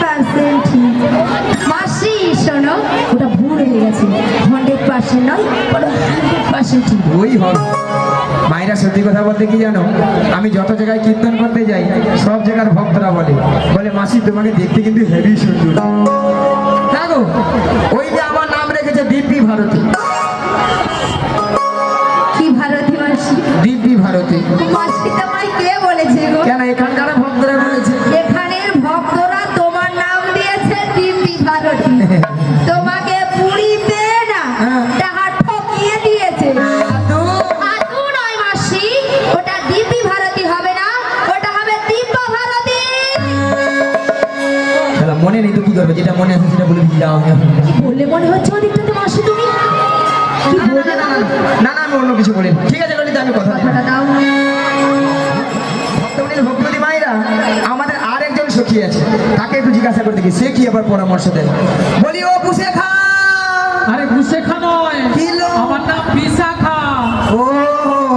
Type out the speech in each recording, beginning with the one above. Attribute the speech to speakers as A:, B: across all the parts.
A: 100% ঠিক। মাসি শোনো, ওটা ভুল হয়ে গেছে, 100% নয়, বলো 100% ঠিক।
B: ওই হবে মায়েরা। সত্যি কথা বলতে কি জানো, আমি যত জায়গায় কীর্তন করতে যাই সব জায়গার ভক্তরা বলে বলে মাসি তোমাকে দেখতে কিন্তু হেভি সুন্দর। হ্যাঁ গো, ওই যে আমার নাম রেখেছে দিব্যি ভারতী।
A: কি ভারতী মাসি?
B: দিব্যি ভারতী।
A: মাসি তোমায় কে বলেছে গো?
B: কেন এখানকার ভক্তরা বলেছে?
A: এখানের ভক্তরা তোমার নাম দিয়েছে দিব্যি ভারতী। তোমাকে পুরীতে না টাকা ঠকিয়ে দিয়েছে। আদু নয় মাসি, ওটা দিব্যি ভারতী হবে না, ওটা হবে দিব্য ভারতী।
B: মনে নেই তো কি করবে, যেটা মনে আছে সেটা বলে যাও।
A: কি বললে মনে হচ্ছে ওদিকটাতে মাসি তুমি? কি বললে?
B: না না, আমি অন্য কিছু বলি। ঠিক আছে ললিতা, আমি কথা
A: দাও।
B: ভক্তবতী মায়েরা, আমাদের আর একজন সখী আছে, তাকে একটু জিজ্ঞাসা করতে কি সে কি আবার পরামর্শ দেন। বলি ও বুশেখা।
C: আরে বুশেখা নয়, আমার নাম বিশাখা।
B: ও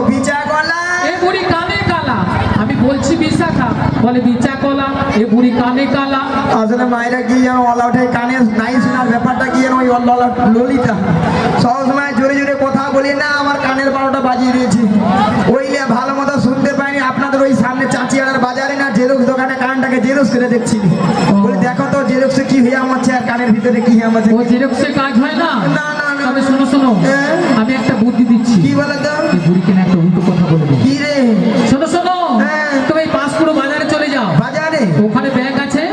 B: বিচা গলা।
C: এ বুড়ি কানে কালা। আমি বলছি বিশাখা, বলে বিচা কলা। এ বুড়ি কানে কালা।
B: আসলে মায়েরা কি যেন অলা ওঠে কানে নাই শোনার ব্যাপারটা কি যেন ওই ললিতা সবসময় জোরে জোরে কথা বলি না, আমার কানের বারোটা বাজিয়ে দিয়েছে। ওইলে ভালো মতো শুনতে পাইনি। আপনাদের ওই সামনে চাচিয়ার বাজারে না জেরক্স দোকানে কানটাকে জেরক্স করে দেখছি। বলি দেখো তো জেরক্সে কি হয়ে আমাচ্ছে আর কানের ভিতরে কি হয়ে আমাচ্ছে।
C: ও জেরক্সে কাজ হয় না।
B: না না না,
C: তবে শোনো শোনো, আমি একটা বুদ্ধি দিচ্ছি।
B: কি বলে তো?
C: এই বুড়িকে না একটা উল্টো কথা বলে দিই।
B: কি রে?
C: শোনো শোনো, তুমি এই পাঁশকুড়ো বাজারে চলে যাও।
B: বাজারে
C: ওখানে ব্যাংক আছে,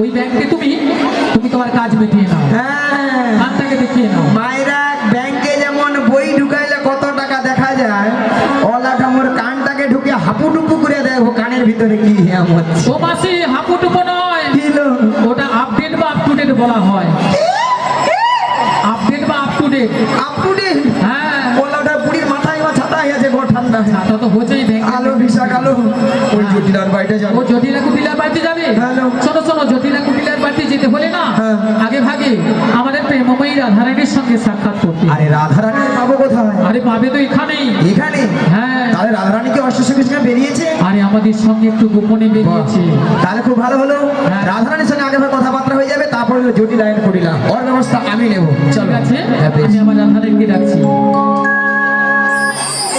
C: ওই ব্যাংকে তুমি তোমার কাজ মিটিয়ে নাও। কানটাকে দেখিয়ে নাও।
B: মায়েরা ব্যাংকে যেমন বই ঢুকাইলে কত টাকা দেখা যায়, ওলাটা মোর কানটাকে ঢুকে হাপুডুপু করে দেয় ও কানের ভিতরে কি হচ্ছে।
C: ও মাসি, হাপুটুকু নয়,
B: কিলো
C: ওটা আপডেট বা আপ টু ডেট বলা হয়। আপডেট বা up to date.
B: Up to date?
C: হ্যাঁ,
B: ওলাটা বুড়ির মাথায় বা ছাতা আছে গো ঠান্ডা।
C: ছাতা তো হচ্ছেই ব্যাংক।
B: আলো বিশাখ আলো। ওই জটিলার বাড়িতে যাবে।
C: ও জটিলা কুটিলার বাড়িতে যাবে। শোনো শোনো, জটিলা কুটিলার বাড়িতে যেতে হলে না আগে ভাগে আমাদের প্রেমময়ী রাধারানীর সঙ্গে সাক্ষাৎ করতে।
B: আরে রাধারানী পাবো কোথায়?
C: আরে পাবে তো এখানেই।
B: এখানে?
C: হ্যাঁ।
B: তাহলে রাধারানী কি অষ্টশী কৃষ্ণে বেরিয়েছে?
C: আরে আমাদের সঙ্গে একটু গোপনে বেরিয়েছে।
B: তাহলে খুব ভালো হলো। রাধারানীর সঙ্গে আগে কথাবার্তা হয়ে যাবে, তারপরে জটিল লাইন করিলাম, ওর ব্যবস্থা আমি নেব।
C: ঠিক আছে, আমি আমার রাধারানীকে ডাকছি।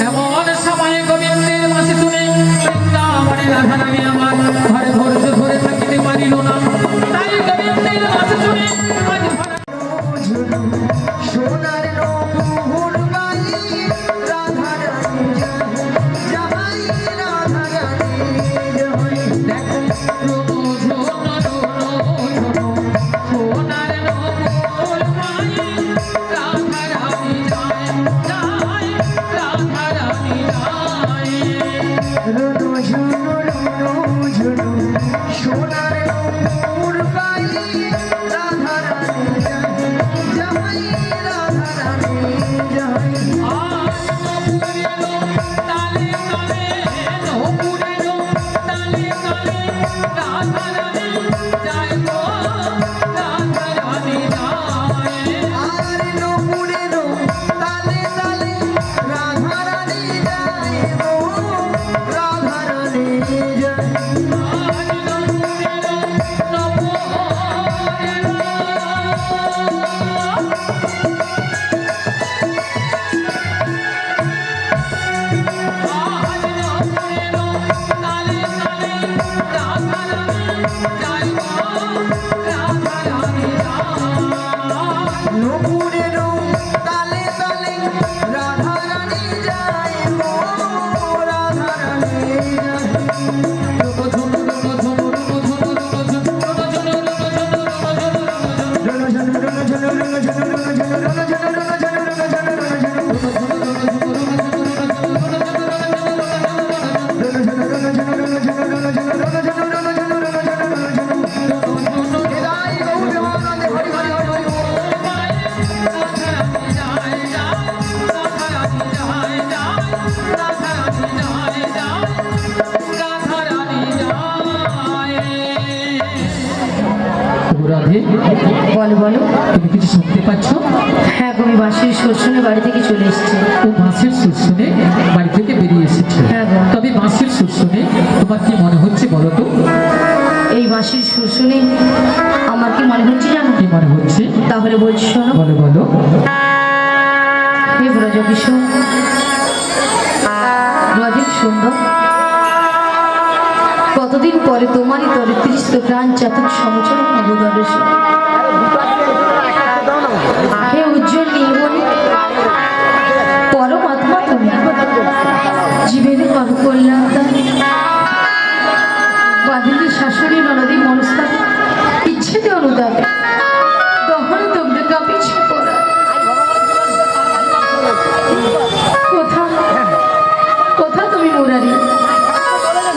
C: এমন সময় গোবিন্দের মাসে শুনে বৃন্দাবনে রাধারানী আমার ঘরে ধৈর্য ধরে থাকিতে পারিল না। তাই গোবিন্দের মাসে শুনে
B: সোনার নূপুর বালি রাধারানী জয়, রাধারানী জয়। সোনার নূপুর বালি রাধারানী জয়, রাধারানী জয়। আর নূপুরের তালে তালে রাধারানী জয় গো, রাধারানী জয়। নূপুরের তালে তালে রাধারানী জয় গো, রাধারানী জয়।
C: রাধে,
A: বলো বলো।
C: তুমি কিছু শুনতে পাচ্ছ?
A: হ্যাঁ, আমি বাসির শ্বশুরের বাড়ি থেকে চলে এসেছি।
C: ও বাঁশের সুর শুনে বাড়ি থেকে বেরিয়ে এসেছে।
A: হ্যাঁ গো।
C: তবে বাঁশের সুর শুনে তোমার কি মনে হচ্ছে বলো তো?
A: এই মাসির সুর শুনে আমার কি মনে হচ্ছে জানো?
C: কি মনে হচ্ছে?
A: তাহলে বলছি শোনো।
C: বলো বলো।
A: হে ব্রজকিশোর, ব্রজের সুন্দর, কতদিন পরে তোমারই তরে তৃষ্ণ প্রাণ চাতক সমচর নবদর্শ। হে উজ্জ্বল নীলমণি, পরমাত্মা তুমি, জীবের কল্যাণ বাদিনী শাশুড়ি ননদী মনস্তা ইচ্ছেতে অনুদাবে দহন দগ্ধ কাঁপিছে পড়া। কোথা কোথা তুমি মুরারি,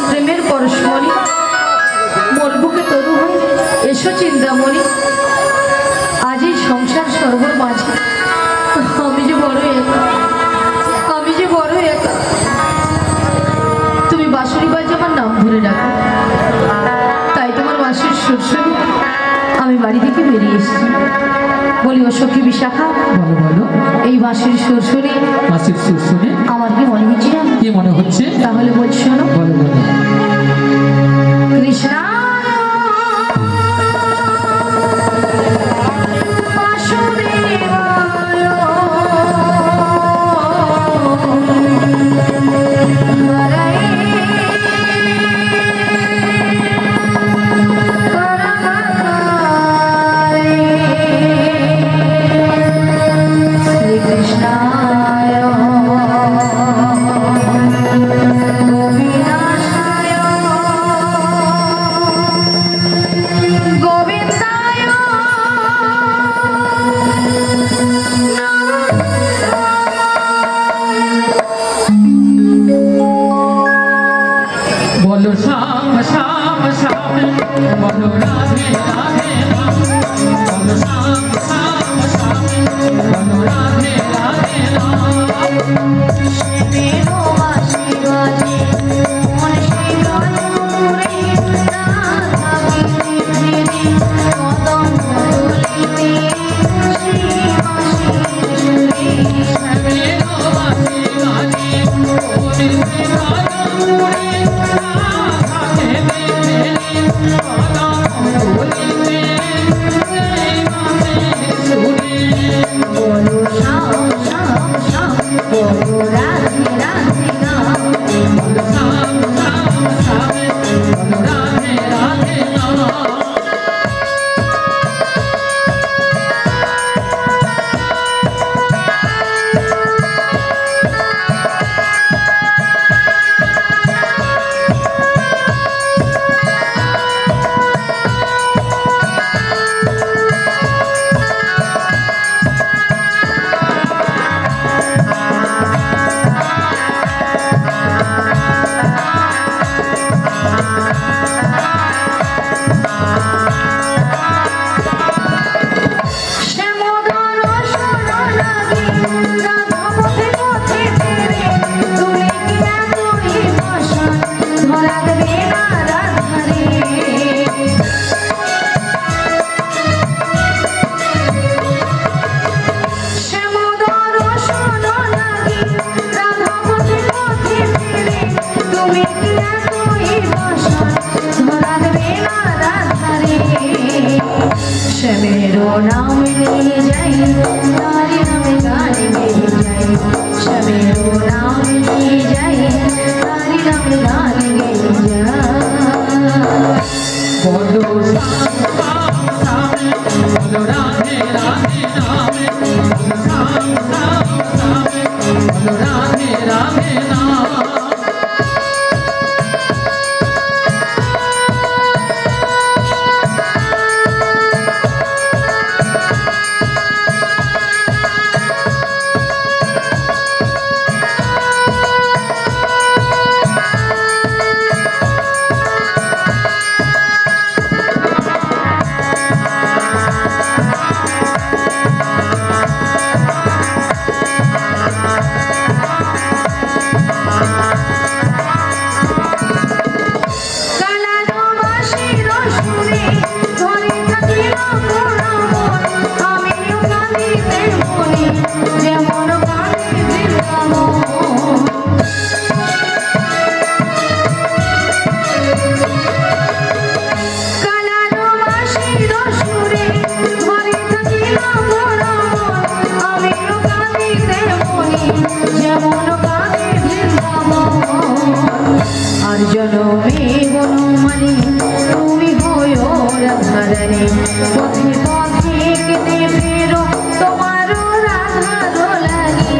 A: প্রেমের পরশমণি, মোর বুকে তরু হয়ে এসো চিন্তামণি। আজ এই সংসার সর্বর মাঝে আমি যে বড় একা, আমি যে বড় একা। তুমি বাঁশুরি বাজে আমার নাম ধরে ডাকো, তাই তোমার বাঁশির সুর শুনে আমি বাড়ি থেকে বেরিয়ে এসেছি। বলি ও সখী বিশাখা,
C: বলো বলো।
A: এই বাঁশির সুর শুনে
C: মাসির সুর শুনে
A: আমার কি মনে হচ্ছে জানো?
C: কি মনে হচ্ছে?
A: তাহলে বলছি শোনো।
C: বলো বলো।
A: কৃষ্ণা
C: বলো শ্যাম শ্যাম শ্যাম, বলো রাধে রাধে রাম। বলো শ্যাম শ্যাম শ্যাম, বলো রাধে রাধে রাম।
A: রানী পথে পথে কেটে ফেরো তোমারও রাধারো লাগে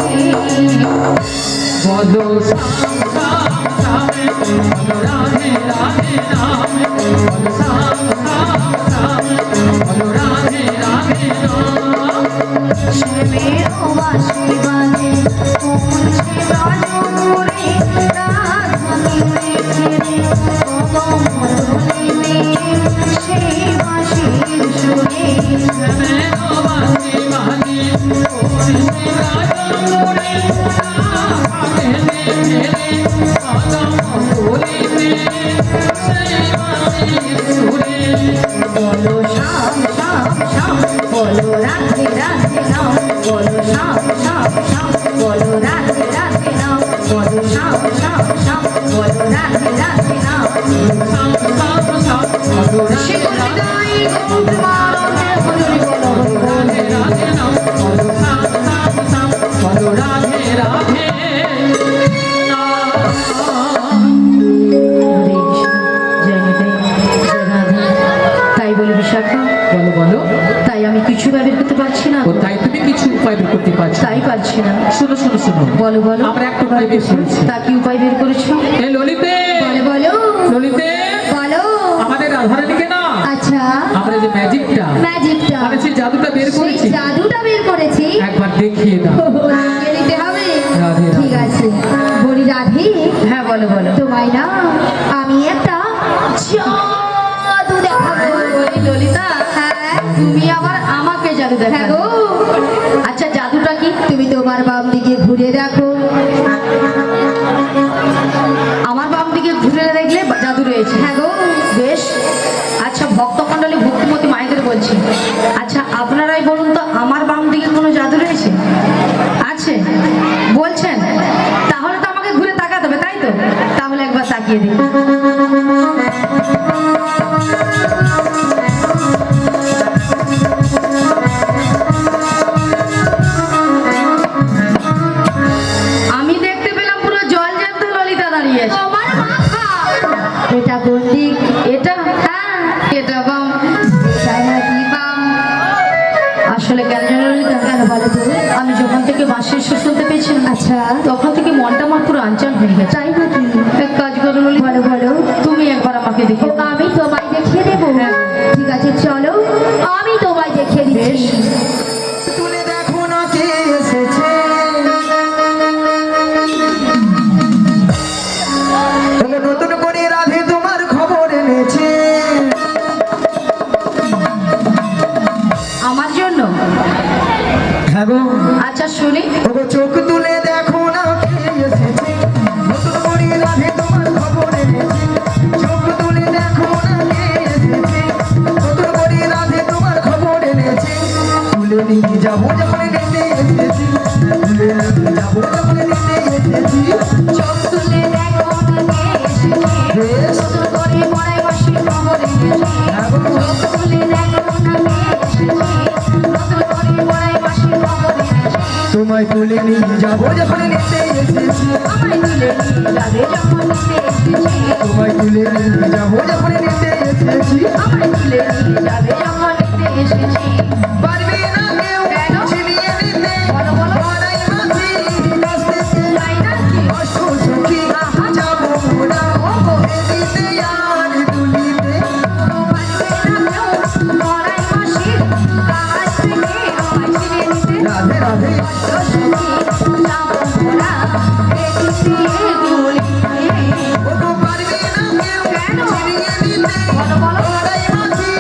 C: বলো শ্যাম শ্যাম শ্যামে বলো রাধে রাধে নামে বলো শ্যাম শ্যাম শ্যামে বলো রাধে রাধে নাম
A: শ্যামের বাঁশি বাজে কোমল সে রজনীরে রাধানি রেখে রে কমলে সেই বাঁশির সুরে
C: শ্যামের বাঁশি বাজে কোমল সে রজনীরে রাধানি রেখে রে কমলে সেই বাঁশির সুরে
A: বলো শ্যাম শ্যাম শ্যাম বলো রাধে রাধে নাম বলো শ্যাম শ্যাম শ্যাম বলো রাধে রাধে নাম বলো শ্যাম শ্যাম শ্যাম বলো রাধে রাধে নাম
C: শ্যাম শ্যাম শ্যাম বলো
A: শিকল
C: রাধে
A: বিদায়ী তোমার হরি বলো
C: রাধে রাধে নাম বলো শ্যাম শ্যাম শ্যাম বলো রাধে রাধে
A: তাই বলে বিশাখা
C: বলো বলো
A: তাই আমি কিছু ব্যবহার করতে পারছি না
C: ও তাই তুমি কিছু উপায় বের করতে পারছো
A: তাই পারছি না
C: শোনো শোনো শোনো
A: বলো বলো
C: আমরা একটা উপায় বের করেছি
A: তা কি উপায় বের করেছো
C: এ ললিতে
A: বলো বলো
C: ললিতে
A: বলো
C: আমাদের রাধারানীকে না
A: আচ্ছা
C: আমরা যে ম্যাজিকটা
A: ম্যাজিকটা
C: মানে সেই জাদুটা বের
A: সেই
C: করেছি
A: জাদুটা বের করেছি
C: একবার দেখিয়ে দাও
A: দেখিয়ে দিতে হবে
C: রাধে,
A: ঠিক
C: রাধে।
A: আছে বলি রাধে হ্যাঁ বলো বলো তোমায় না আমি একটা জাদু দেখাবো বলি ললিতা হ্যাঁ তুমি আবার আমাকে জাদু দেখাবো আচ্ছা জাদুটা কি তুমি তোমার বাম দিকে ঘুরে দেখো আমার বাম দিকে ঘুরে দেখলে জাদু রয়েছে হ্যাঁ গো বেশ আচ্ছা ভক্তমণ্ডলী ভক্তিমতী মায়েদের বলছি আচ্ছা আপনারাই বলুন তো আমার বাম দিকে কোনো জাদু রয়েছে আছে বলছেন তাহলে তো আমাকে ঘুরে তাকাতে হবে তাই তো তাহলে একবার তাকিয়ে দিন আমি দেখতে পেলাম পুরো জল জ্যান্ত ললিতা দাঁড়িয়ে আছে এটা কোন দিক এটা হ্যাঁ এটা বাম এটা নাকি বাম আসলে কেন জানো ললিতা কেন বলো তো আমি যখন থেকে বাঁশির সুর শুনতে পেয়েছিলাম আচ্ছা তখন থেকে মনটা আমার পুরো আনচান হয়ে গেছে তাই নাকি এক কাজ করো ললিতা বলো বলো তুমি একবার আমাকে দেখো আমি তোমায় দেখিয়ে দেবো ঠিক আছে চলো আমি তোমায় দেখিয়ে দিচ্ছি
B: তুলে দেখো না কে এসেছে তবে নতুন করে রাধে তোমার খবর এনেছে
A: আমার জন্য
B: হ্যাঁ গো
A: আচ্ছা শুনি
B: ওগো চোখ তুলে দেখো না কে এসেছে নতুন করে রাধে তোমার খবর এনেছে চোখ তুলে দেখো না কে এসেছে নতুন করে রাধে তোমার খবর এনেছে তুলে নিয়ে যাবো যখন নিতে এসেছি তুলে নিয়ে যাবো যখন নিতে এসেছি
A: চোখ তুলে দেখো না কে এসেছে
B: বেশ
A: নতুন করে পড়ায় বাঁশির খবর এনেছে চোখ তুলে দেখো না কে এসেছে নতুন করে পড়ায় বাঁশির খবর এনেছে
B: তোমায় তুলে নিয়ে যাবো যখন নিতে এসেছি
A: আমায় তুলে নিয়ে যাবে যখন নিতে এসেছি
B: তোমায় তুলে নিয়ে যাবো যখন নিতে এসেছি
A: আমায় তুলে নিয়ে যাবে যখন নিতে এসেছি
B: পারবে না কেউ
A: কেন?
B: ছিনিয়ে নিতে
A: বলো বলো
B: পাড়ায় মাঝি কাছ থেকে
A: তাই নাকি
B: অসু সখী যাবো মোরা এদিতে আর তুলিতে রাধে রাধে ওগো পারবে না কেউ ছিনিয়ে নিতে পাড়ায় মাঝি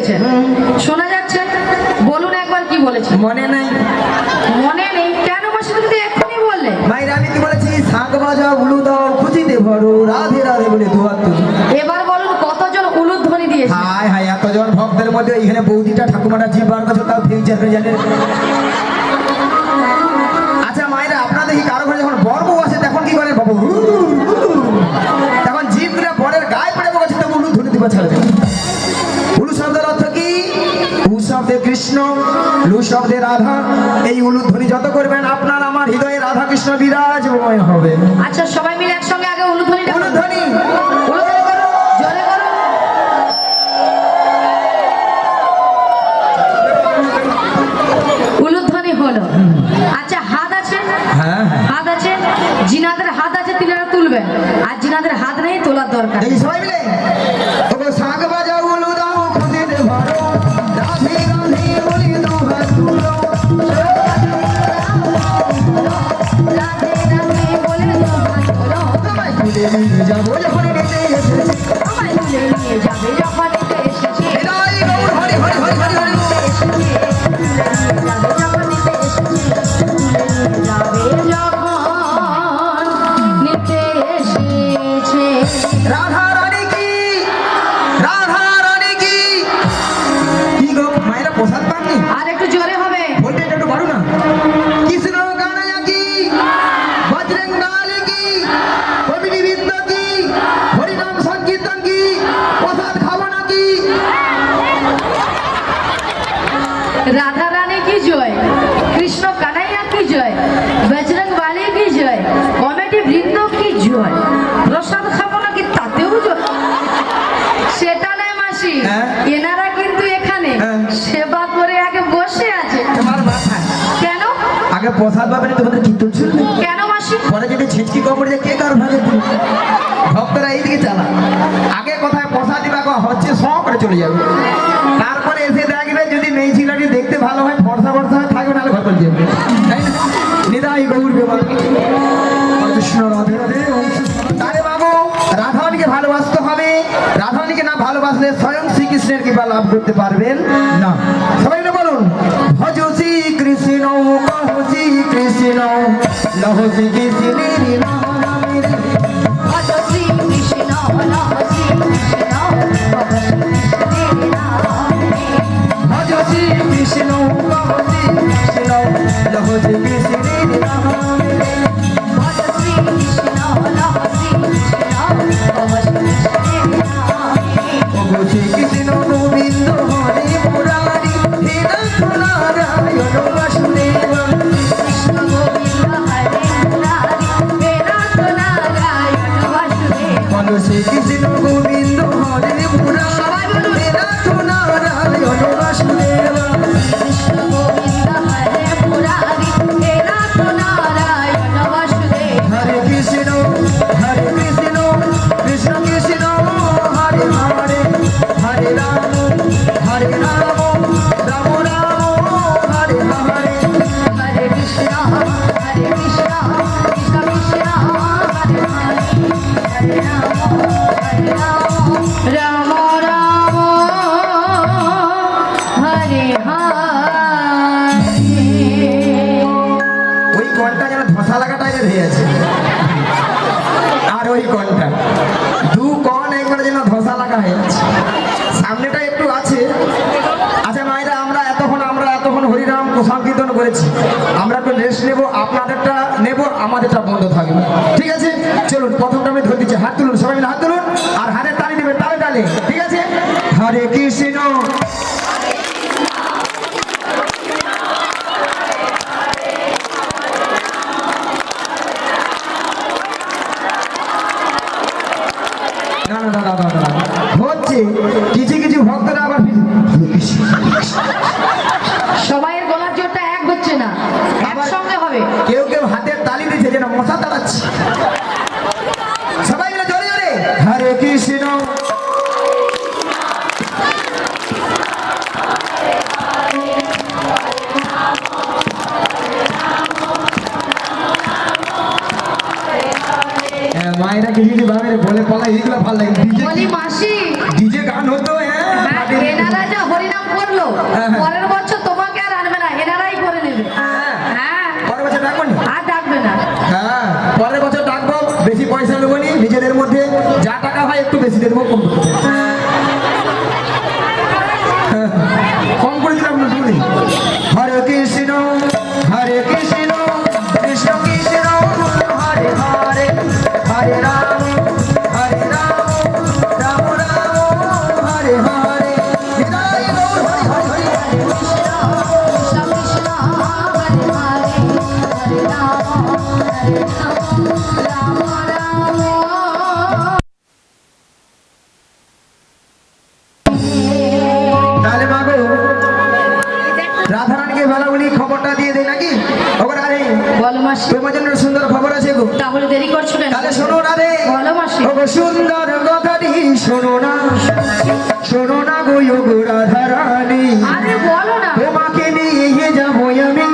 A: দিয়েছে শোনা যাচ্ছে, বলুন একবার কি বলেছে।
B: মনে নাই
A: মনে নেই কেন মাসি, তুমি তো এক্ষুনি বললে।
B: মায়ের আমি কি বলেছি? শাঁখ বাজা উলু দাও খুশিতে ভরো রাধে রাধে বলে দুয়ার তুলি।
A: এবার বলুন কতজন উলুধ্বনি দিয়েছে।
B: হায় হায়, এতজন ভক্তের মধ্যে এখানে বৌদিটা ঠাকুমাটা জিভ বার করছে, তাও ফিউচার হয়ে জানে। আচ্ছা মায়েরা, আপনাদের কি কারো ঘরে যখন বর বউ আসে তখন কি করে বাবু? তখন জিভটা বরের গায়ে পড়ে বসে, তখন উলু ধরে দিবা ছেড়ে দেবে। উলু শব্দের অর্থ কি? উ শব্দে কৃষ্ণ, লু শব্দে রাধা। এই উলু ধ্বনি যত করবেন আপনার আমার হৃদয়ে রাধা কৃষ্ণ বিরাজময় হবে।
A: আচ্ছা সবাই মিলে একসঙ্গে আগে উলুধ্বনিটা
B: উলু ধ্বনি
A: উলুধ্বনি করো, জোরে করো। উলুধ্বনি হলো। আচ্ছা হাত আছে,
B: হ্যাঁ হ্যাঁ,
A: হাত আছে, জিনাদের হাত আছে তিনারা তুলবেন, আর জিনাদের হাত নেই তোলার দরকার।
B: এই সবাই মিলে ওগো শাঁখ বাজাও উলু দাও খুশিতে ভরো রাধে রাধে বলি দাও হাত তুলো।
A: রাধে রাধে বলে তোমার তোলো,
B: তোমায় তুলে নিয়ে যাবো যখন নিতে এসেছি।
A: আমায় তুলে নিয়ে যাবে যখন এতে এসেছে।
B: হৃদয় গৌর হরি হরি হরি হরি হরি। রাধা রানী কি, রাধা রানী কি। কি গো মায়েরা প্রসাদ পাননি?
A: আর একটু জোরে হবে।
B: বলতে একটু পারো না? কৃষ্ণ গানায়া কি, বজরং বালি কি, কবিনী বৃন্দ কি, হরিনাম সংকীর্তন কি, প্রসাদ খাবো নাকি?
A: রাধা রানী কি জয়, কৃষ্ণ কানাইয়া কি জয়, বজরং বালি কি জয়, কমেডি বৃন্দ কি জয়, প্রসাদ খাবো নাকি তাতেও জয়। সেটা নয় মাসি,
B: হ্যাঁ?
A: এনারা কিন্তু এখানে
B: হ্যাঁ।
A: সেবা করে আগে বসে আছে।
B: তোমার মাথায়
A: কেন
B: আগে প্রসাদ পাবে না, তোমাদের কীর্তন শুনবে।
A: কেন মাসি?
B: পরে যদি ছিচকি কবর দিয়ে কে কার ভাগে দিবে? ভক্তরা এইদিকে চালা, আগে কোথায় প্রসাদ দিবা হচ্ছে স করে চলে যাবে। তারপরে এসে দেখবে যদি মেয়ে ছিলাটি দেখতে ভালো হয়, ফর্সা ফর্সা হয় থাকবে, নাহলে ঘর করে যাবে। তাই না? নিদাই গৌর বিমান কৃষ্ণ রাধে রাধে। আরে বাবু, রাধারানীকে ভালোবাসতে হবে। রাধারানীকে না ভালোবাসলে স্বয়ং শ্রীকৃষ্ণের কৃপা লাভ করতে পারবেন না। সবাই মিলে বলুন, ভজ শ্রী কৃষ্ণ কহ শ্রী কৃষ্ণ লহ শ্রী কৃষ্ণের নাম।
A: ভজ শ্রী কৃষ্ণ, লহ শ্রী কৃষ্ণ, ভজ কৃষ্ণের নামে।
B: ভজ শ্রী কৃষ্ণ কহ শ্রী কৃষ্ণ লহ শ্রী কৃষ্ণের নাম।
A: ভজ শ্রী কৃষ্ণ, লহ শ্রী কৃষ্ণ, ভজ কৃষ্ণের নামে।
B: ওগো শ্রী কৃষ্ণ গোবিন্দ হরে মুরারি হে নাথ নারায়ণ বাসুদেব।
A: কৃষ্ণ গোবিন্দ হরে মুরারি, হে নাথ নারায়ণ বাসুদেব।
B: বলো শ্রী কৃষ্ণ গোবিন্দ হরে মুরারি হে নাথ নারায়ণ বাসুদেব।
A: কৃষ্ণ গোবিন্দ হরে মুরারি, হে নাথ নারায়ণ বাসুদেব।
B: হরে কৃষ্ণ কৃষ্ণ কৃষ্ণ হরে হরে, হরে রাম রাম রাম হরে হরে।
A: হরে কৃষ্ণ কৃষ্ণ কৃষ্ণ হরে হরে, হরে রাম রাম রাম হরে হরে।
B: ওই কনটা যেন ধসা লাগা টাইপের হয়ে আছে, আর ওই কনটা দু কন একবার যেন ধসা লাগা হয়ে আছে, সামনেটা একটু আছে। আচ্ছা মায়েরা, আমরা এতক্ষণ হরিনাম সংকীর্তন করেছি, আমরা একটু রেস্ট নেবো, আপনাদেরটা নেবো, আমাদেরটা বন্ধ থাকবে, ঠিক আছে? চলুন, প্রথমটা আমি ধরে দিচ্ছি, হাত তুলুন, সবাই মিলে হাত তুলুন, আর হাতের তালি দেবেন তালে তালে, ঠিক আছে? হরে কৃষ্ণ না না না না না হচ্ছে কিছু কিছু ভক্তরা আবার
A: সবাইয়ের গলার জোরটা এক হচ্ছে না, একসঙ্গে হবে।
B: কেউ কেউ হাতের তালি দিচ্ছে যেন মশা তাড়াচ্ছে। সবাই মিলে জোরে জোরে হরে কৃষ্ণ। মায়েরা কিছু কিছু ভাবে বলে পলা এইগুলো ভালো লাগে।
A: বলি মাসি,
B: ডিজে গান হতো, হ্যাঁ
A: এনারা যা হরি
B: বেশি দিয়ে দেবো, কম করে দেবো। কম করে দিলাম না তুমি। হরে কৃষ্ণ হরে কৃষ্ণ কৃষ্ণ কৃষ্ণ হরে হরে হরে রাম হরে রাম রাম রাম হরে হরে হৃদয় গৌর হরি হরি হরি। তাহলে মাগো রাধারানীকে বেলা উনি খবরটা দিয়ে দেয় নাকি? খবর আরে
A: বলো মাসি,
B: তোমার জন্য সুন্দর খবর আছে গো।
A: তাহলে দেরি করছো কেন?
B: তাহলে শোনো না রে,
A: বলো মাসি।
B: ওগো সুন্দর কথাটি শোনো না, শোনো না গো ওগো রাধারানী,
A: আরে বলো না।
B: তোমাকে নিয়ে যাবো আমি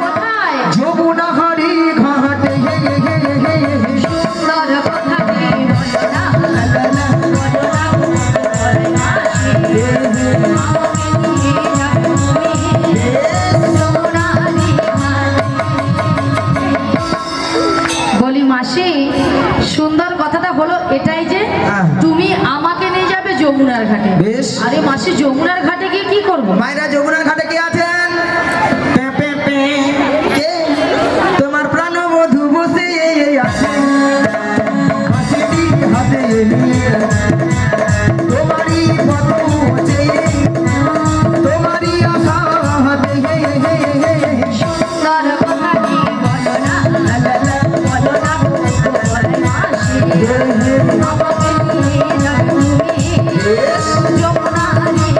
A: কোথায়?
B: যমুনা হরি ঘাটে।
A: সুন্দর কথাটি বলো না, বলো না, বলো না, মাসি। আমাকে নিয়ে যাবে তুমি যমুনার ঘাটে। বলি মাসি, সুন্দর কথাটা হলো এটাই যে
B: হ্যাঁ।
A: তুমি আমাকে নিয়ে যাবে যমুনার ঘাটে।
B: বেশ।
A: আরে মাসি, যমুনার ঘাটে গিয়ে কি করবো?
B: মায়েরা যমুনার ঘাটে কে আছেন? পে, পে, পে। কে? তোমার প্রাণবধূ বসে আছে হাসিটি হাতে নিয়ে, তোমারই পথ চেয়ে, তোমারই আশা হাতে।
A: সুন্দর কথাটি বলো না, বলো না, বলো মাসি। আমাকে নিয়ে যাবে তুমি যমুনার ঘাটে।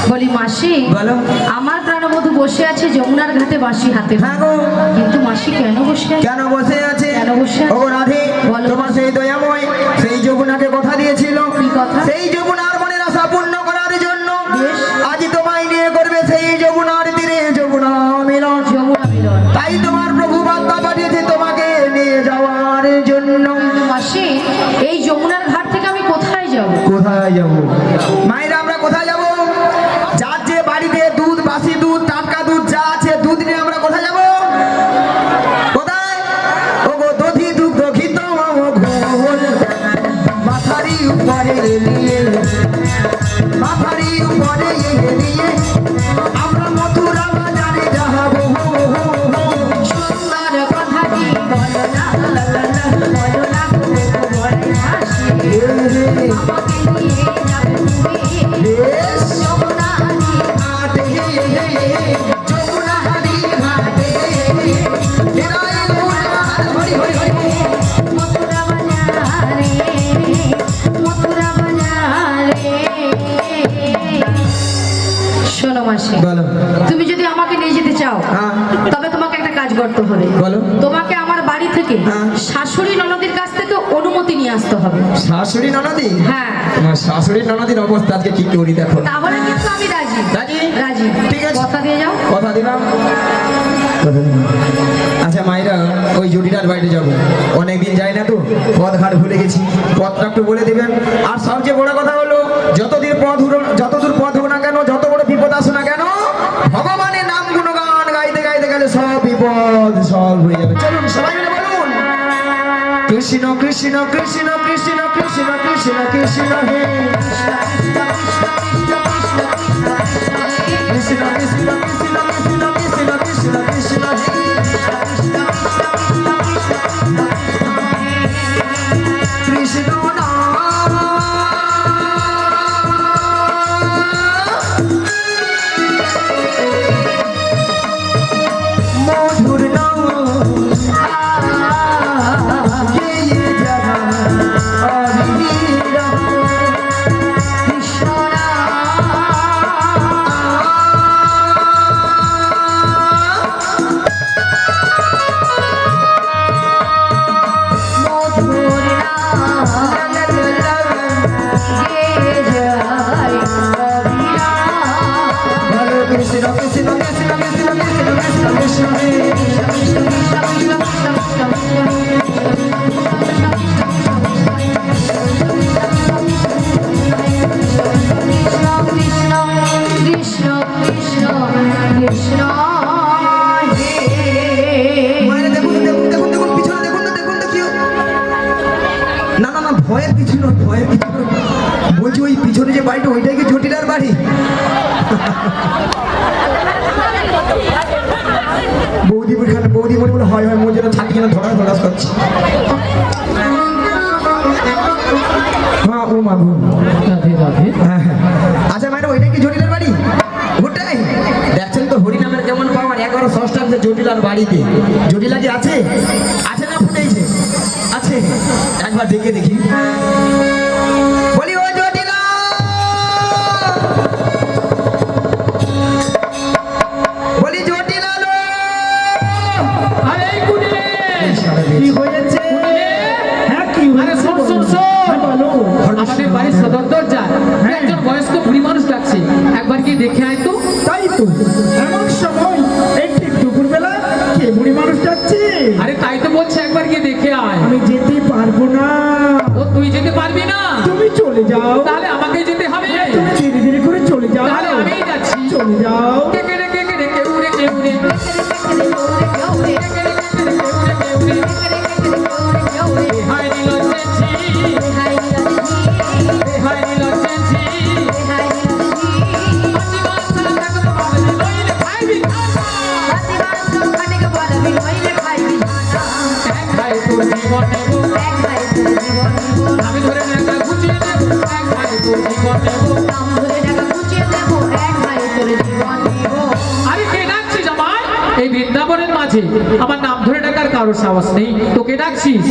A: বলি মাসি,
B: বলো।
A: আমার প্রাণবধূ বসে আছে যমুনার ঘাটে বাঁশি হাতে।
B: হ্যাঁ গো।
A: কিন্তু মাসি কেন বসে আছে?
B: কেন বসে আছে?
A: কেন বসে আছে?
B: ও রাধে,
A: বলো।
B: তোমার সেই দয়াময় সেই যমুনাকে কথা দিয়েছিল,
A: কি কথা?
B: সেই যমুনার মনের আশা পূর্ণ করার জন্য
A: বেশ।
B: আজ তোমায় নিয়ে করবে সেই যমুনার তীরে যমুনা মিলন।
A: যমুনা মিলন।
B: তাই তোমার প্রভু বার্তা পাঠিয়েছে তোমাকে নিয়ে যাওয়ার জন্য।
A: কিন্তু মাসি, এই যমুনার ঘাট থেকে আমি কোথায় যাব?
B: কোথায় যাব? মায়েরা আমরা কোথায় যাব? যার যে বাড়িতে দুধ, বাসি দুধ, টাটকা দুধ যা আছে, দুধ নিয়ে আমরা কোথায় যাব? কোথায়? ওগো দধি দুগ্ধ ঘিত ঘোল, মাথারি উপরে নিয়ে, মাথারি উপরে নিয়ে আমরা মথুরা বাজারে যাবো।
A: সুন্দর কথাটি বলো না, বলো না, বলো মাসি। আমাকে নিয়ে যাবে তুমি
B: বেশ।
A: যমুনার
B: ঘাটে, যমুনা হারি ঘাটে, হৃদয় গৌরবান হরি হরি হরি।
A: মথুরা বাজারে, মথুরা বাজারে। শোনো মাসি,
B: বলো।
A: তুমি যদি আমাকে নিয়ে যেতে চাও
B: হ্যাঁ।
A: তবে তোমাকে একটা কাজ করতে হবে।
B: বলো।
A: তোমাকে আমার বাড়ি থেকে
B: হ্যাঁ।
A: শাশুড়ি ননদের কাছ থেকে অনুমতি নিয়ে আসতে হবে।
B: শাশুড়ি ননদি?
A: হ্যাঁ।
B: আমার শাশুড়ি ননদির অবস্থা আজকে কি করি দেখো।
A: তাহলে কিন্তু আমি রাজি।
B: রাজি?
A: রাজি।
B: ঠিক আছে।
A: কথা দিয়ে যাও।
B: কথা দিলাম। আচ্ছা মায়েরা, ওই জুটিটার বাড়িতে যাবো, অনেকদিন যাই না তো, পথ ঘাট ভুলে গেছি, পথটা একটু বলে দেবেন। আর সবচেয়ে বড় কথা হলো, যতদূর পথ হোক না কেন, যত বড় বিপদ আসো না কেন, ভগবানের নাম গুণগান গাইতে গাইতে গেলে সব বিপদ সলভ হয়ে যাবে। চলুন সবাই মিলে বলুন, কৃষ্ণ কৃষ্ণ কৃষ্ণ কৃষ্ণ কৃষ্ণ কৃষ্ণ কৃষ্ণ হে কৃষ্ণ কৃষ্ণ কৃষ্ণ কৃষ্ণ কৃষ্ণ কৃষ্ণ হে কৃষ্ণ নাম মধুর নাম গেয়ে যাবা অবিরাম। বলছি ওই পিছনে যে বাড়িটা ওইটাই কি জটিলার বাড়ি? বৌদি ওইখানে বৌদি মনে বলে হয় হয় মোজেরা ছাতি কিনা ধরা ধরাস করছে। মা ও মা গো।
C: রাধে রাধে।
B: হ্যাঁ, হ্যাঁ। আচ্ছা ম্যাডাম ওইটা কি জটিলার বাড়ি? ওটাই দেখছেন তো হরিনামের কেমন পাওয়ার 11 ষষ্ঠা আছে জটিলার বাড়িতে। জটিলা কি আছে? আছে না ফুটেছে? আছে, একবার দেখে দেখি। বলি ও জটিলা, বলি জটিলা লো।
C: আরে এই কুড়িয়ে
D: কি হয়েছে? হ্যাঁ কি
C: আরে
D: হয়েছে?
C: শোন শোন শোন
D: হ্যাঁ, বলো।
C: আমাদের বাড়ির সদর দরজায় একজন বয়স্ক বুড়ি মানুষ ডাকছে, একবার কি দেখে আয় তো।
D: তাই তো এমন সময় এই ঠিক দুপুরবেলা কে বুড়ি মানুষ যাচ্ছে?
C: আরে তাই তো বলছে, একবার গিয়ে দেখে আয়।
D: আমি যেতে পারবো না।
C: ও তুই যেতে পারবি না?
D: তুমি চলে যাও।
C: তাহলে আমাকে যেতে হবে।
D: তুমি ধীরে ধীরে করে চলে যাও।
C: তাহলে আমিই যাচ্ছি।
D: চলে যাও।
C: কেকে রে কেকে রে কে উড়ে কে উড়ে কেকে রে কেকে রে কে উড়ে কে উড়ে হাই নীল চেঁচি হাই নীল চেঁচি আমি ধরে একটা গুছিয়ে দেব, এক ভাই তোর জীবন নেব। আরে কে ডাকছিস আমায়? এই বৃন্দাবনের মাঝে আমার নাম ধরে ডাকার কারো সাহস নেই, তোকে ডাকছিস?